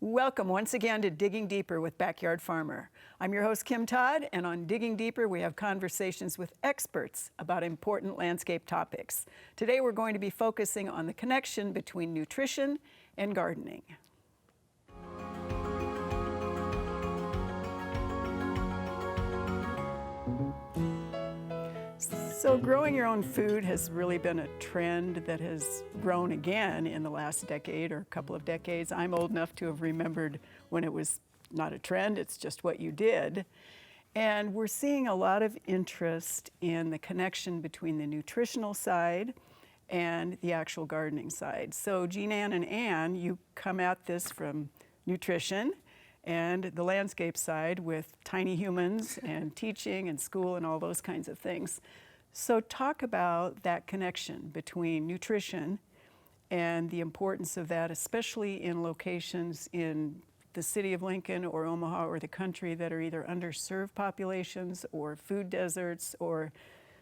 Welcome once again to Digging Deeper with Backyard Farmer. I'm your host, Kim Todd, and on Digging Deeper, we have conversations with experts about important landscape topics. Today, we're going to be focusing on the connection between nutrition and gardening. So growing your own food has really been a trend that has grown again in the last decade or a couple of decades. I'm old enough to have remembered when it was not a trend, it's just what you did. And we're seeing a lot of interest in the connection between the nutritional side and the actual gardening side. So Jean Ann and Ann, you come at this from nutrition and the landscape side with tiny humans and teaching and school and all those kinds of things. So talk about that connection between nutrition and the importance of that, especially in locations in the city of Lincoln or Omaha or the country that are either underserved populations or food deserts, or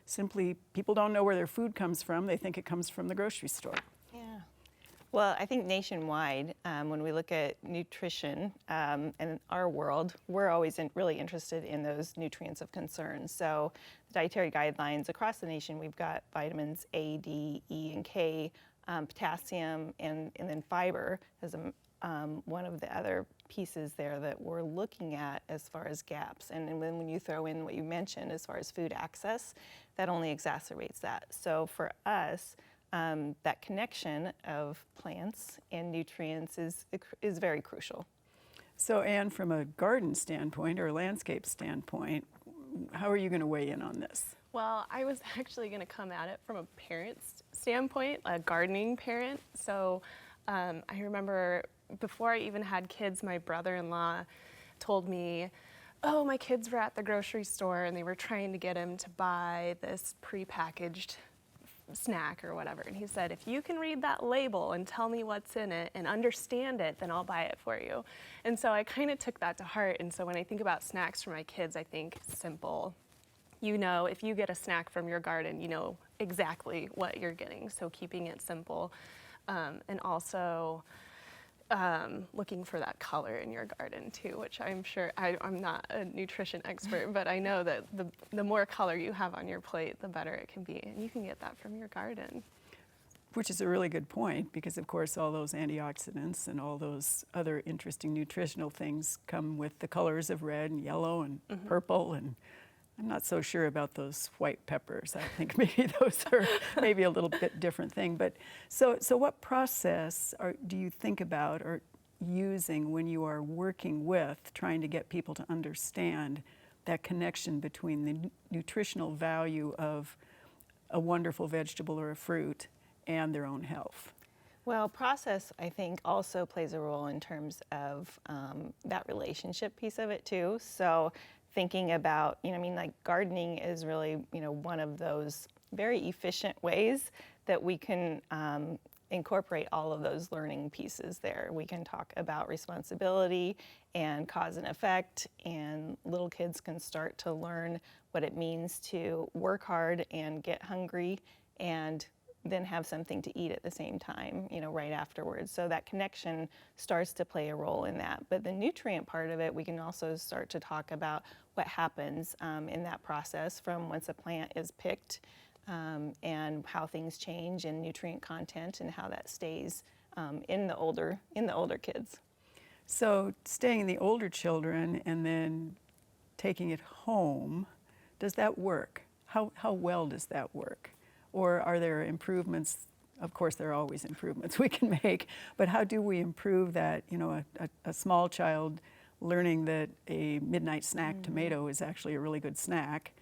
simply people don't know where their food comes from. They think it comes from the grocery store. Yeah. Well, I think nationwide, when we look at nutrition in our world, we're always really interested in those nutrients of concern. So the dietary guidelines across the nation, we've got vitamins A, D, E, and K, potassium, and then fiber as one of the other pieces there that we're looking at as far as gaps. And then when you throw in what you mentioned as far as food access, that only exacerbates that. So for us, that connection of plants and nutrients is very crucial. So Ann, from a garden standpoint or a landscape standpoint, how are you going to weigh in on this? Well, I was actually going to come at it from a parent's standpoint, a gardening parent. So I remember before I even had kids, my brother-in-law told me, oh, my kids were at the grocery store and they were trying to get him to buy this prepackaged snack or whatever. And he said, if you can read that label and tell me what's in it and understand it, then I'll buy it for you. And so I kind of took that to heart. And so when I think about snacks for my kids, I think simple. You know, if you get a snack from your garden, you know exactly what you're getting. So keeping it simple. And also looking for that color in your garden too, which I'm sure, I'm not a nutrition expert, but I know that the more color you have on your plate, the better it can be. And you can get that from your garden. Which is a really good point, because of course all those antioxidants and all those other interesting nutritional things come with the colors of red and yellow and purple, and I'm not so sure about those white peppers. I think maybe those are maybe a little bit different thing. But so what process do you think about or using when you are working with trying to get people to understand that connection between the nutritional value of a wonderful vegetable or a fruit and their own health? Well, process, I think, also plays a role in terms of that relationship piece of it too. So thinking about, like gardening is really, one of those very efficient ways that we can incorporate all of those learning pieces there. We can talk about responsibility and cause and effect, and little kids can start to learn what it means to work hard and get hungry and then have something to eat at the same time, right afterwards. So that connection starts to play a role in that. But the nutrient part of it, we can also start to talk about what happens in that process from once a plant is picked, and how things change in nutrient content and how that stays in the older kids. So staying in the older children and then taking it home, does that work? How well does that work? Or are there improvements? Of course, there are always improvements we can make, but how do we improve that, a small child learning that a midnight snack tomato is actually a really good snack,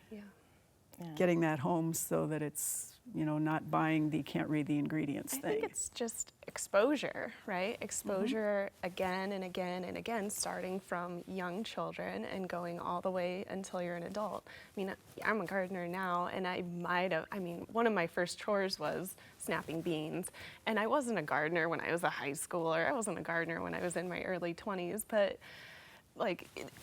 getting that home so that it's, not buying the can't read the ingredients thing. I think it's just exposure, right? Exposure again and again and again, starting from young children and going all the way until you're an adult. I mean, I'm a gardener now, and one of my first chores was snapping beans. And I wasn't a gardener when I was a high schooler. I wasn't a gardener when I was in my early 20s, but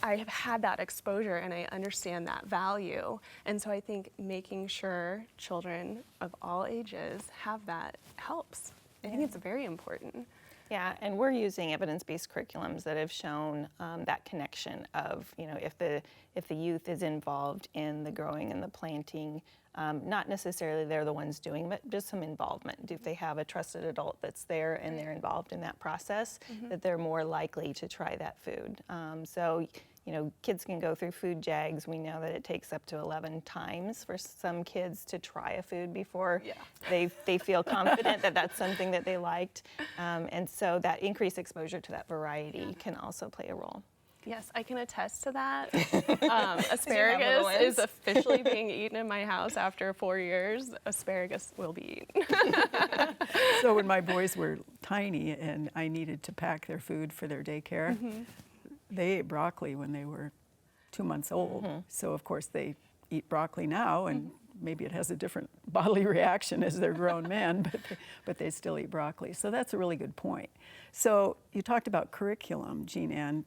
I have had that exposure and I understand that value. And so I think making sure children of all ages have that helps. I think it's very important. Yeah, and we're using evidence-based curriculums that have shown that connection of, if the youth is involved in the growing and the planting, not necessarily they're the ones doing, but just some involvement. If they have a trusted adult that's there and they're involved in that process, that they're more likely to try that food. So, kids can go through food JAGs. We know that it takes up to 11 times for some kids to try a food before they feel confident that that's something that they liked. And so that increased exposure to that variety can also play a role. Yes, I can attest to that. Asparagus is officially being eaten in my house after 4 years. Asparagus will be eaten. So when my boys were tiny and I needed to pack their food for their daycare, they ate broccoli when they were 2 months old. So of course they eat broccoli now, and maybe it has a different bodily reaction as they're grown men, but they still eat broccoli. So that's a really good point. So you talked about curriculum, Jean Ann.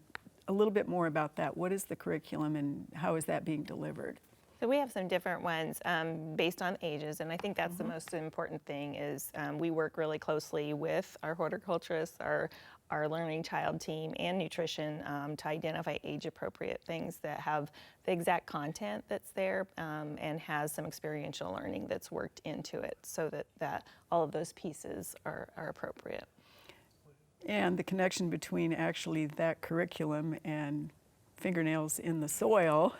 A little bit more about that. What is the curriculum and how is that being delivered? So we have some different ones based on ages, and I think that's the most important thing is we work really closely with our horticulturists, our learning child team, and nutrition to identify age-appropriate things that have the exact content that's there and has some experiential learning that's worked into it so that all of those pieces are appropriate. And the connection between actually that curriculum and fingernails in the soil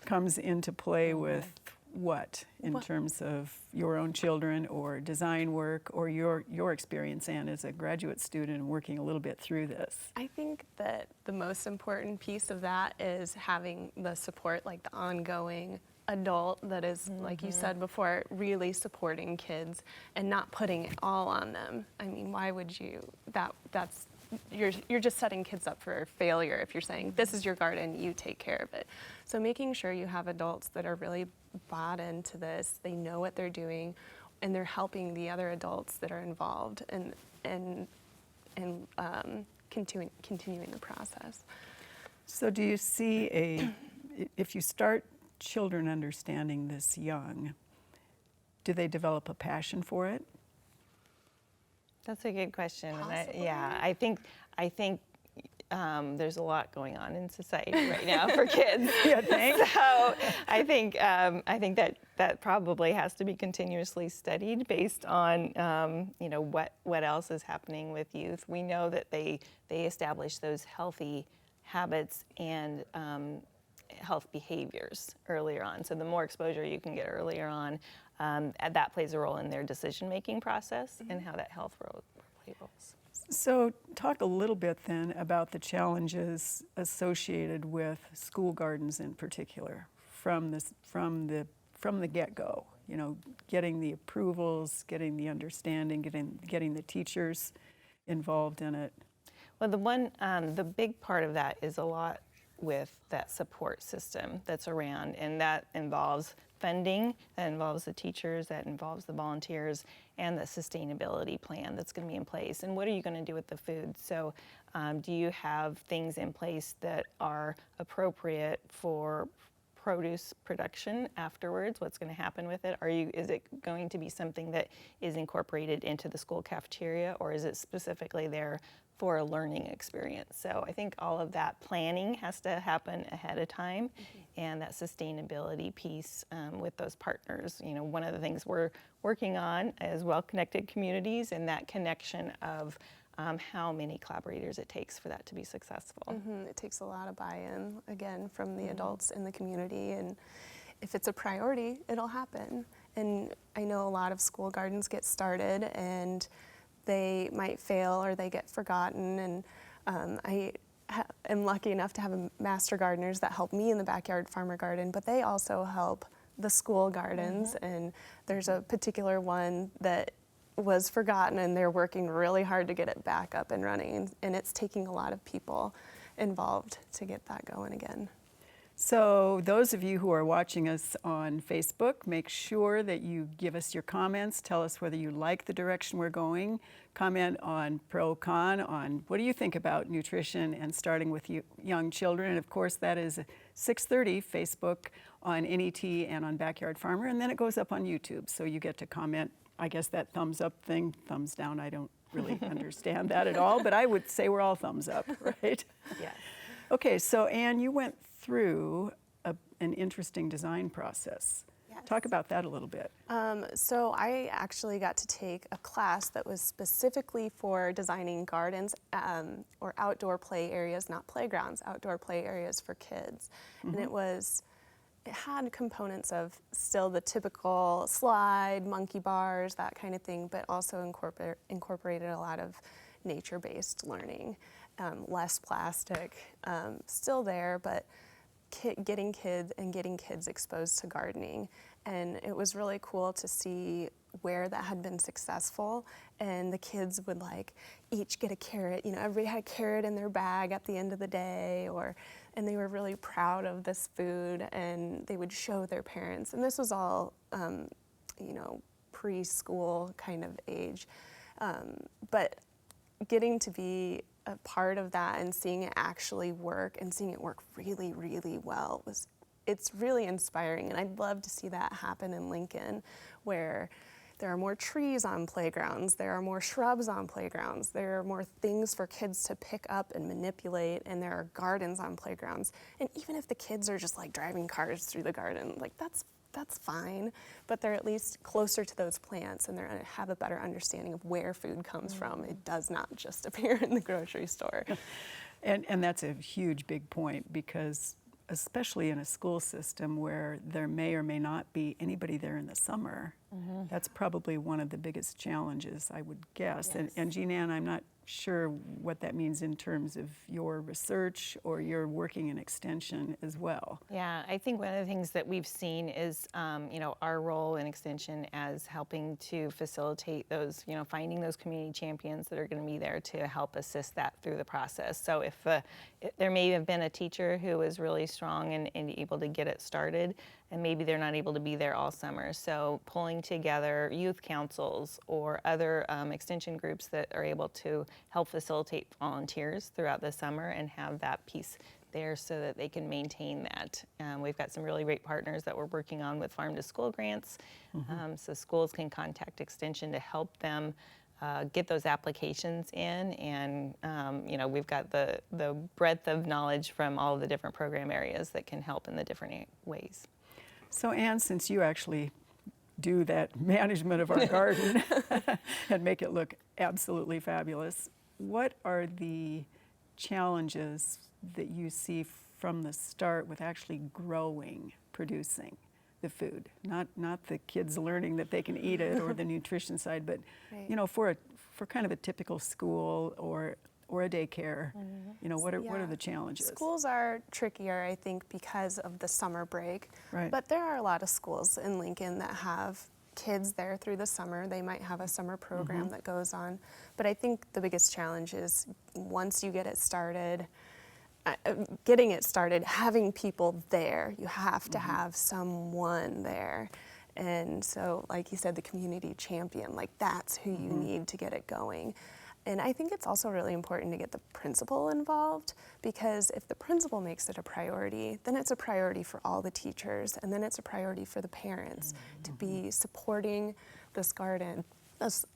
comes into play with what in terms of your own children or design work or your experience, Anne, as a graduate student and working a little bit through this? I think that the most important piece of that is having the support, like the ongoing adult that is, like you said before, really supporting kids and not putting it all on them. I mean, why would you? You're just setting kids up for failure if you're saying, this is your garden, you take care of it. So making sure you have adults that are really bought into this, they know what they're doing, and they're helping the other adults that are involved and continuing the process. So do you see if you start children understanding this young, do they develop a passion for it? That's a good question. And I think there's a lot going on in society right now for kids. Yeah, thanks. So I think that probably has to be continuously studied based on what else is happening with youth. We know that they establish those healthy habits and health behaviors earlier on. So the more exposure you can get earlier on, that plays a role in their decision-making process and how that health role plays roles. So talk a little bit then about the challenges associated with school gardens in particular from the get-go. Getting the approvals, getting the understanding, getting the teachers involved in it. Well, the big part of that is a lot with that support system that's around, and that involves funding, that involves the teachers, that involves the volunteers, and the sustainability plan that's going to be in place. And what are you going to do with the food? So do you have things in place that are appropriate for produce production afterwards? What's going to happen with it? Is it going to be something that is incorporated into the school cafeteria, or is it specifically there for a learning experience? So I think all of that planning has to happen ahead of time, and that sustainability piece with those partners. One of the things we're working on is well-connected communities and that connection of how many collaborators it takes for that to be successful. It takes a lot of buy-in, again, from the adults in the community, and if it's a priority, it'll happen. And I know a lot of school gardens get started and they might fail or they get forgotten, and I am lucky enough to have master gardeners that help me in the backyard farmer garden, but they also help the school gardens, and there's a particular one that was forgotten and they're working really hard to get it back up and running, and it's taking a lot of people involved to get that going again. So those of you who are watching us on Facebook, make sure that you give us your comments. Tell us whether you like the direction we're going. Comment on pro-con, on what do you think about nutrition and starting with young children. And of course, that is 6:30 Facebook on NET and on Backyard Farmer. And then it goes up on YouTube. So you get to comment. I guess that thumbs up thing, thumbs down, I don't really understand that at all, but I would say we're all thumbs up, right? Yes. Okay, so Anne, you went through an interesting design process. Yes. Talk about that a little bit. So I actually got to take a class that was specifically for designing gardens or outdoor play areas, not playgrounds, outdoor play areas for kids. And it had components of still the typical slide, monkey bars, that kind of thing, but also incorporated a lot of nature-based learning, less plastic, still there, but getting kids exposed to gardening. And it was really cool to see where that had been successful, and the kids would like each get a carrot, everybody had a carrot in their bag at the end of the day, and they were really proud of this food, and they would show their parents. And this was all preschool kind of age, but getting to be a part of that and seeing it actually work and seeing it work really, really well it's really inspiring. And I'd love to see that happen in Lincoln, where there are more trees on playgrounds, there are more shrubs on playgrounds, there are more things for kids to pick up and manipulate, and there are gardens on playgrounds. And even if the kids are just like driving cars through the garden, like that's fine, but they're at least closer to those plants, and they're going to have a better understanding of where food comes from. It does not just appear in the grocery store. And that's a huge, big point, because especially in a school system where there may or may not be anybody there in the summer, that's probably one of the biggest challenges, I would guess. Yes. And Jean Ann, I'm not sure what that means in terms of your research or your working in extension as well. Yeah, I think one of the things that we've seen is, our role in Extension as helping to facilitate those, finding those community champions that are going to be there to help assist that through the process. So if there may have been a teacher who was really strong and able to get it started, and maybe they're not able to be there all summer. So pulling together youth councils or other extension groups that are able to help facilitate volunteers throughout the summer and have that piece there so that they can maintain that. We've got some really great partners that we're working on with farm to school grants. So schools can contact Extension to help them get those applications in, and we've got the breadth of knowledge from all of the different program areas that can help in the different ways. So Anne, since you actually do that management of our garden and make it look absolutely fabulous, what are the challenges that you see from the start with actually producing the food? Not the kids learning that they can eat it or the nutrition side, but Right. For kind of a typical school or a daycare, what are the challenges? Schools are trickier, I think, because of the summer break. Right. But there are a lot of schools in Lincoln that have kids there through the summer. They might have a summer program that goes on. But I think the biggest challenge is once you get it started, having people there. You have to have someone there. And so, like you said, the community champion, like that's who you need to get it going. And I think it's also really important to get the principal involved, because if the principal makes it a priority, then it's a priority for all the teachers, and then it's a priority for the parents to be supporting this garden,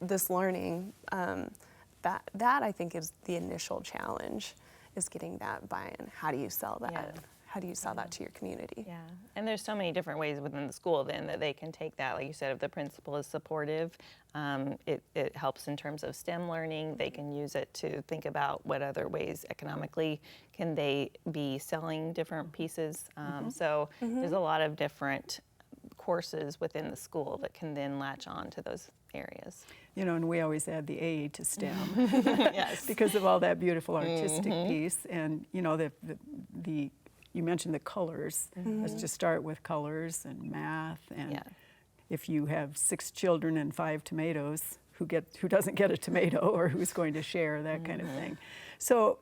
this learning. That I think is the initial challenge, is getting that buy-in. How do you sell that? Yeah. How do you sell that to your community? Yeah, and there's so many different ways within the school then that they can take that. Like you said, if the principal is supportive, it helps in terms of STEM learning. They can use it to think about what other ways economically can they be selling different pieces. So there's a lot of different courses within the school that can then latch on to those areas. And we always add the A to STEM. Yes. Because of all that beautiful artistic piece, and you mentioned the colors. Let's just start with colors and math, and if you have 6 children and 5 tomatoes, who doesn't get a tomato, or who's going to share, that kind of thing. So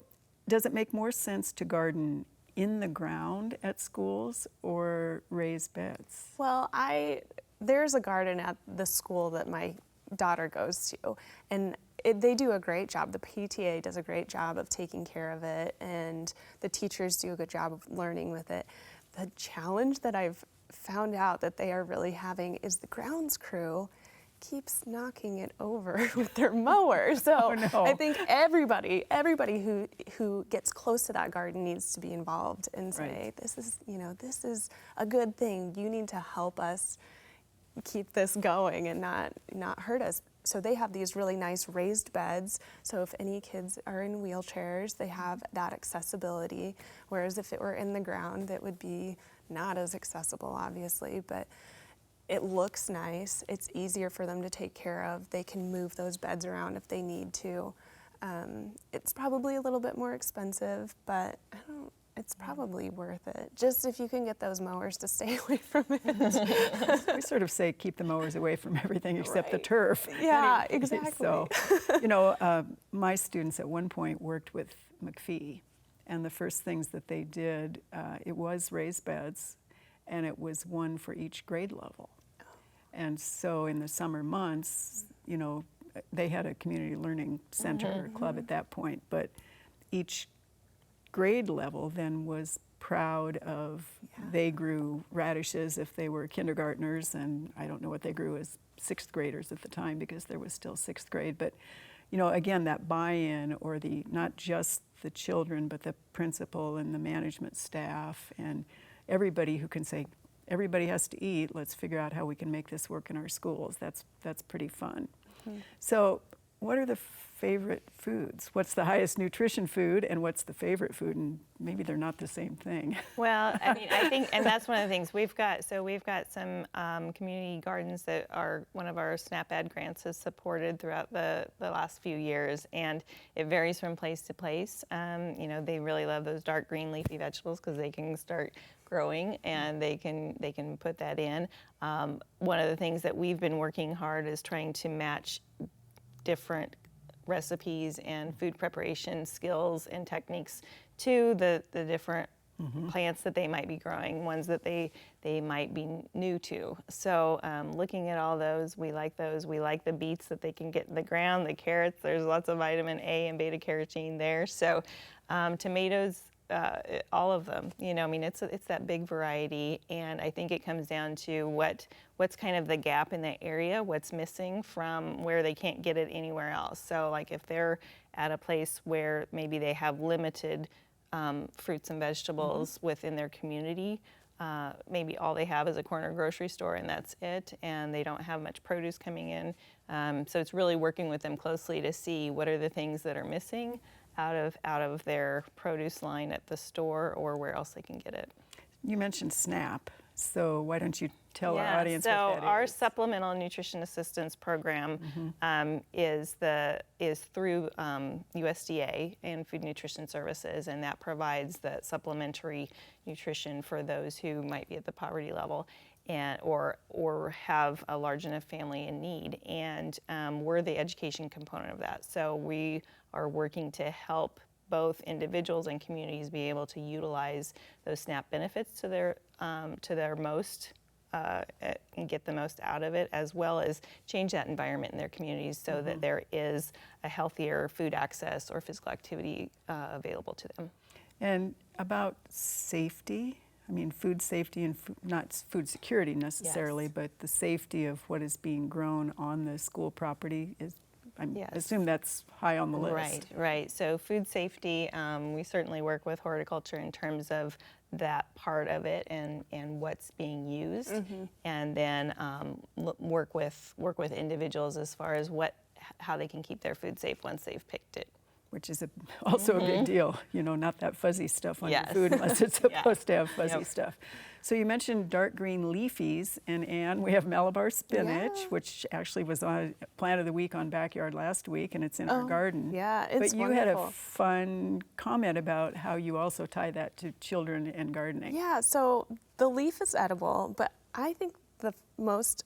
does it make more sense to garden in the ground at schools or raised beds? Well, there's a garden at the school that my daughter goes to, and they do a great job. The PTA does a great job of taking care of it, and the teachers do a good job of learning with it. The challenge that I've found out that they are really having is the grounds crew keeps knocking it over with their mower. So Oh, no. I think everybody who gets close to that garden needs to be involved and say, Right. this is a good thing. You need to help us keep this going and not hurt us. So they have these really nice raised beds. So if any kids are in wheelchairs, they have that accessibility. Whereas if it were in the ground, it would be not as accessible, obviously, but it looks nice. It's easier for them to take care of. They can move those beds around if they need to. It's probably a little bit more expensive, but it's probably worth it. Just if you can get those mowers to stay away from it. We sort of say keep the mowers away from everything except the Right. turf. Yeah, Anyway, exactly. So, my students at one point worked with McPhee, and the first things that they did, it was raised beds, and it was one for each grade level. And so in the summer months, they had a community learning center or club at that point, but each grade level then was proud of, they grew radishes if they were kindergartners, and I don't know what they grew as sixth graders at the time because there was still sixth grade, but again, that buy-in, or not just the children, but the principal and the management staff and everybody who can say, everybody has to eat, let's figure out how we can make this work in our schools. That's pretty fun. So what are the favorite foods? What's the highest nutrition food and what's the favorite food? And maybe they're not the same thing. Well, I mean, I think, and that's one of the things we've got some community gardens that are one of our SNAP Ed grants has supported throughout the last few years, and it varies from place to place. They really love those dark green leafy vegetables because they can start growing and they can put that in. One of the things that we've been working hard is trying to match different recipes and food preparation skills and techniques to the different plants that they might be growing, ones that they might be new to. So looking at all those. We like the beets that they can get in the ground, the carrots, there's lots of vitamin A and beta carotene there. So tomatoes, all of them, it's that big variety, and I think it comes down to what's kind of the gap in the area, what's missing from where they can't get it anywhere else. So like if they're at a place where maybe they have limited fruits and vegetables within their community, maybe all they have is a corner grocery store and that's it, and they don't have much produce coming in. So it's really working with them closely to see what are the things that are missing out of their produce line at the store or where else they can get it. You mentioned SNAP, so why don't you tell our audience so what that our is? Supplemental Nutrition Assistance Program is through USDA and Food Nutrition Services, and that provides the supplementary nutrition for those who might be at the poverty level and or have a large enough family in need, and we're the education component of that. So we are working to help both individuals and communities be able to utilize those SNAP benefits to their most and get the most out of it, as well as change that environment in their communities so that there is a healthier food access or physical activity available to them. And about safety, food safety and not food security necessarily, but the safety of what is being grown on the school property is, I assume that's high on the list. Right. So food safety, we certainly work with horticulture in terms of that part of it and what's being used, and then work with individuals as far as how they can keep their food safe once they've picked it. Which is also a big deal, not that fuzzy stuff on your Yes. food unless it's supposed to have fuzzy Yep. stuff. So you mentioned dark green leafies, and Anne, we have Malabar spinach, Yeah. which actually was on Plant of the Week on Backyard last week, and it's in our garden. Yeah, it's But you had a wonderful. fun comment about how you also tie that to children and gardening. Yeah, so the leaf is edible, but I think the most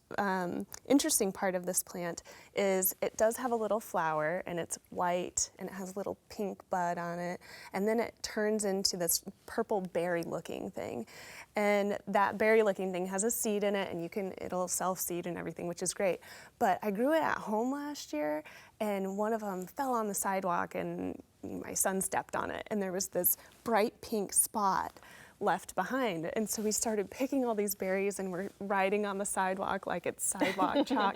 interesting part of this plant is it does have a little flower, and it's white and it has a little pink bud on it, and then it turns into this purple berry looking thing, and that berry looking thing has a seed in it, and it'll self-seed and everything, which is great. But I grew it at home last year, and one of them fell on the sidewalk and my son stepped on it, and there was this bright pink spot. left behind. And so we started picking all these berries and we're riding on the sidewalk like it's sidewalk chalk.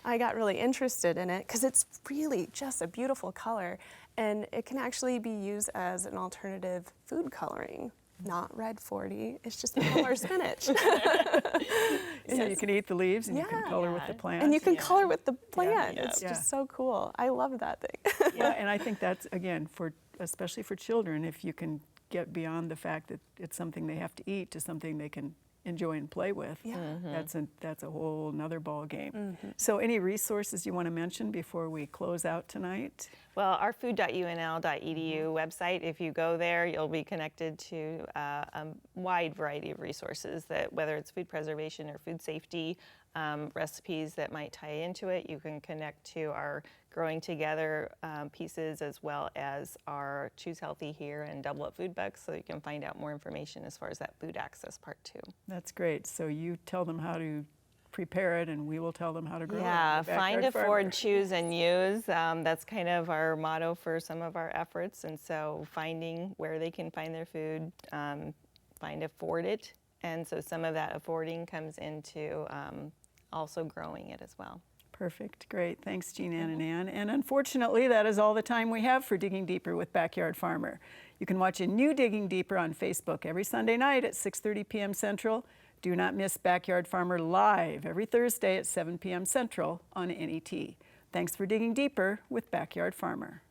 I got really interested in it because it's really just a beautiful color, and it can actually be used as an alternative food coloring. Not red 40, it's just color spinach. So you can eat the leaves and you can color with the plant. And you can color with the plant. Yeah. It's just so cool. I love that thing. Yeah, and I think that's, again, especially for children, if you can get beyond the fact that it's something they have to eat to something they can enjoy and play with, that's a whole nother ball game. So any resources you want to mention before we close out tonight? Well, our food.unl.edu website, if you go there, you'll be connected to a wide variety of resources that, whether it's food preservation or food safety, recipes that might tie into it. You can connect to our Growing Together pieces, as well as our Choose Healthy Here and Double Up Food Bucks, so you can find out more information as far as that food access part too. That's great. So you tell them how to prepare it and we will tell them how to grow it. Yeah, The find, Backyard Farmer. afford, choose, and use. That's kind of our motto for some of our efforts. And so finding where they can find their food, find afford it. And so some of that affording comes into also growing it as well. Perfect. Great. Thanks, Jean Ann and Ann. And unfortunately, that is all the time we have for Digging Deeper with Backyard Farmer. You can watch a new Digging Deeper on Facebook every Sunday night at 6:30 p.m. Central. Do not miss Backyard Farmer live every Thursday at 7 p.m. Central on NET. Thanks for digging deeper with Backyard Farmer.